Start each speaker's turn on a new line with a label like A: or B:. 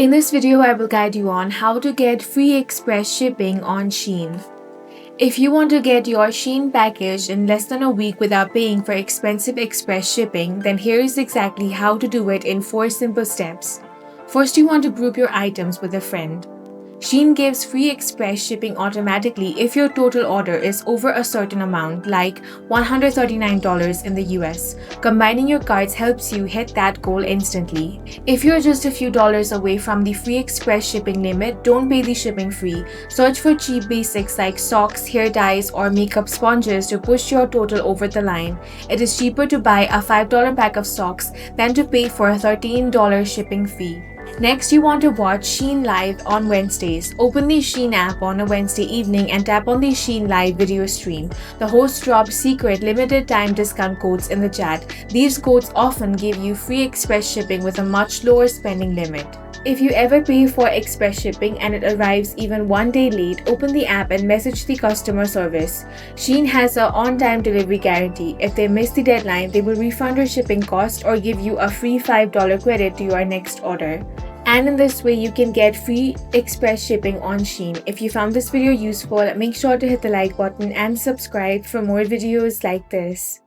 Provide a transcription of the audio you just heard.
A: In this video, I will guide you on how to get free express shipping on Shein. If you want to get your Shein package in less than a week without paying for expensive express shipping, then here is exactly how to do it in 4 simple steps. First, you want to group your items with a friend. Shein gives free express shipping automatically if your total order is over a certain amount, like $139 in the US. Combining your cards helps you hit that goal instantly. If you're just a few dollars away from the free express shipping limit, don't pay the shipping fee. Search for cheap basics like socks, hair dyes, or makeup sponges to push your total over the line. It is cheaper to buy a $5 pack of socks than to pay for a $13 shipping fee. Next, you want to watch Shein Live on Wednesdays. Open the Shein app on a Wednesday evening and tap on the Shein Live video stream. The host drops secret limited time discount codes in the chat. These codes often give you free express shipping with a much lower spending limit. If you ever pay for express shipping and it arrives even one day late, open the app and message the customer service. Shein has an on-time delivery guarantee. If they miss the deadline, they will refund your shipping cost or give you a free $5 credit to your next order. And in this way, you can get free express shipping on Shein. If you found this video useful, make sure to hit the like button and subscribe for more videos like this.